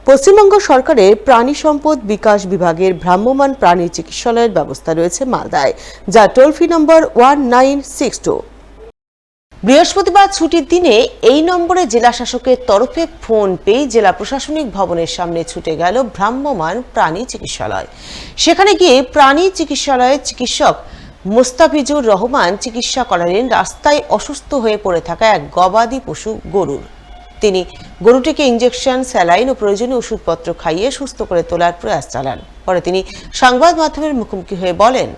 পশ্চিমবঙ্গ সরকারের প্রাণী সম্পদ বিকাশ বিভাগের ভ্রাম্যমাণ প্রাণী চিকিৎসালয়ের ব্যবস্থা রয়েছে মালদায়, যা টোল ফ্রি নম্বর 1962। বৃহস্পতিবার ছুটির দিনে এই নম্বরে জেলা শাসকের তরফে ফোন পেয়ে জেলা প্রশাসনিক ভবনের সামনে ছুটে গেল ভ্রাম্যমাণ প্রাণী চিকিৎসালয়। সেখানে গিয়ে প্রাণী চিকিৎসালয়ের চিকিৎসক মোস্তাফিজুর রহমান চিকিৎসা করালেন রাস্তায় অসুস্থ হয়ে পড়ে থাকা এক গবাদি পশু গরুর। তিনি গরুটিকে ইঞ্জেকশন, স্যালাইন ও প্রয়োজনীয় ওষুধপত্র খাইয়ে সুস্থ করে তোলার প্রয়াস চালান। পরে তিনি সংবাদ মাধ্যমের মুখোমুখি হয়ে বলেন,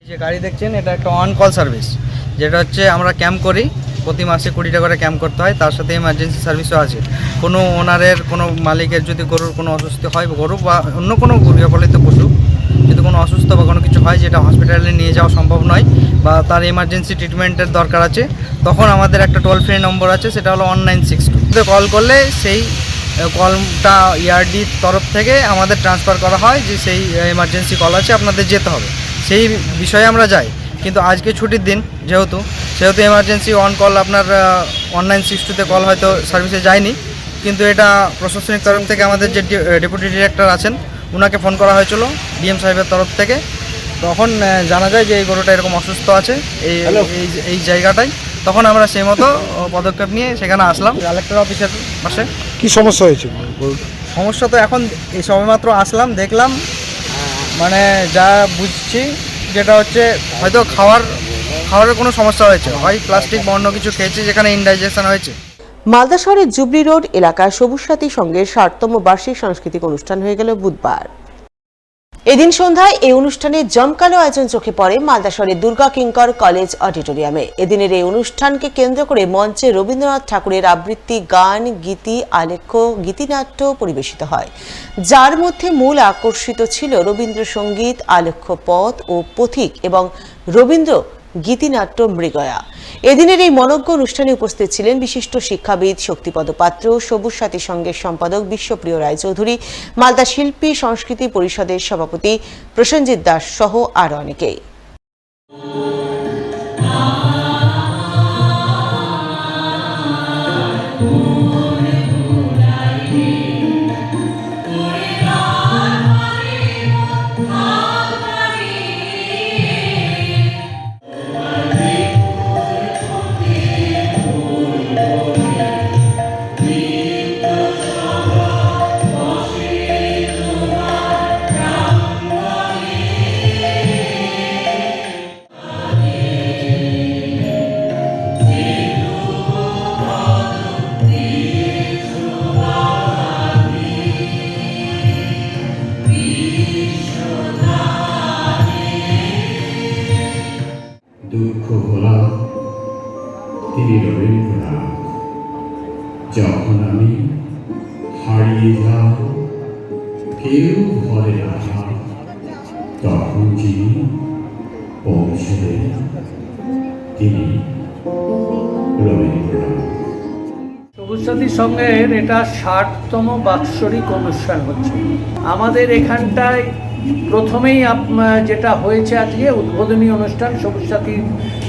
যে গাড়ি দেখছেন এটা একটা অন কল সার্ভিস, যেটা হচ্ছে আমরা ক্যাম্প করি, প্রতি মাসে 20 টাকা করে ক্যাম্প করতে হয়। তার সাথে এমার্জেন্সি সার্ভিসও আছে। কোনো ওনারের কোনো মালিকের যদি গরুর কোনো অসুস্থ হয়, গরু বা অন্য কোনো গৃহপালিত পশু যদি কোনো অসুস্থ বা কোনো কিছু হয় যেটা হসপিটালে নিয়ে যাওয়া সম্ভব নয় বা তার এমার্জেন্সি ট্রিটমেন্টের দরকার আছে, তখন আমাদের একটা টোল ফ্রি নম্বর আছে, সেটা হলো 1962। কল করলে সেই কলটা ইয়ারডির তরফ থেকে আমাদের ট্রান্সফার করা হয় যে সেই এমার্জেন্সি কল আছে, আপনাদের যেতে হবে, সেই বিষয়ে আমরা যাই। কিন্তু আজকে ছুটির দিন সেহেতু এমার্জেন্সি অন কল আপনার 1962-তে কল হয়তো সার্ভিসে যায়নি, কিন্তু এটা প্রশাসনিক তরফ থেকে আমাদের যে ডেপুটি ডিরেক্টর আছেন ওনাকে ফোন করা হয়েছিল ডিএম সাহেবের তরফ থেকে। তখন জানা যায় যে এই গরুটা এরকম অসুস্থ আছে এই জায়গাটায়। তখন আমরা সেই মতো পদক্ষেপ নিয়ে সেখানে আসলাম কালেক্টর অফিসের পাশে। কি সমস্যা হয়েছে? সমস্যা তো এখন এই সবেমাত্র আসলাম, দেখলাম, মানে যা বুঝছি যেটা হচ্ছে হয়তো খাওয়ারের কোনো সমস্যা হয়েছে, হয় প্লাস্টিক বা অন্য কিছু খেয়েছে যেখানে ইনডাইজেশন হয়েছে। মালদা শহরের জুবলি রোড এলাকায় সবুজ সাথী সংঘের 60তম বার্ষিক সাংস্কৃতিক অনুষ্ঠান হয়ে গেল বুধবার। এদিন সন্ধ্যায় এই অনুষ্ঠানে জমকালো আয়োজন চোখে পড়ে মালদা শহরের দুর্গা কিঙ্কর কলেজ অডিটোরিয়ামে। এদিনের এই অনুষ্ঠানকে কেন্দ্র করে মঞ্চে রবীন্দ্রনাথ ঠাকুরের আবৃত্তি, গান, গীতি, আলেখ্য, গীতিনাট্য পরিবেশিত হয়, যার মধ্যে মূল আকর্ষিত ছিল রবীন্দ্রসঙ্গীত, আলেখ্য পথ ও পথিক এবং রবীন্দ্র গীতিনাট্য মৃগয়া। এদিনের এই মনজ্ঞ অনুষ্ঠানে উপস্থিত ছিলেন বিশিষ্ট শিক্ষাবিদ শক্তিপদ পাত্র, সবুজ সাথী সংঘের সম্পাদক বিশ্বপ্রিয় রায়চৌধুরী, মালদা শিল্পী সংস্কৃতি পরিষদের সভাপতি প্রসেনজিৎ দাস সহ আরো অনেকেই। দুঃখ ভোলা তিনি রবীন্দ্রনাথ। যখন আমি হারিয়ে যাই কেউ ভরে না, তখন যিনি পৌঁছে দেন তিনি রবীন্দ্রনাথ। সবুজ সাথী সংঘের এটা 60তম বাৎসরিক অনুষ্ঠান হচ্ছে। আমাদের এখানটায় প্রথমেই যেটা হয়েছে আজকে উদ্বোধনী অনুষ্ঠান সবুজ সাথীর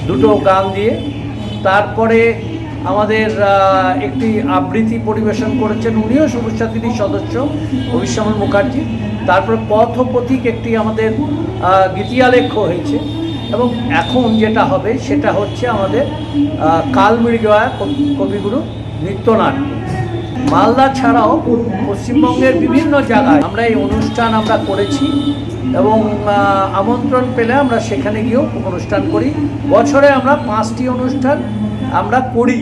2টো গান দিয়ে, তারপরে আমাদের একটি আবৃত্তি পরিবেশন করেছেন, উনিও সবুজ সাথীরই সদস্য, অভিশ্যামল মুখার্জি। তারপরে পথ ও পথিক একটি আমাদের গীতিয়ালেখ্য হয়েছে, এবং এখন যেটা হবে সেটা হচ্ছে আমাদের কালমৃগয়া কবিগুরু নৃত্যনাট্য। মালদা ছাড়াও পশ্চিমবঙ্গের বিভিন্ন জায়গায় আমরা এই অনুষ্ঠান আমরা করেছি, এবং আমন্ত্রণ পেলে আমরা সেখানে গিয়েও অনুষ্ঠান করি। বছরে আমরা 5টি অনুষ্ঠান আমরা করি।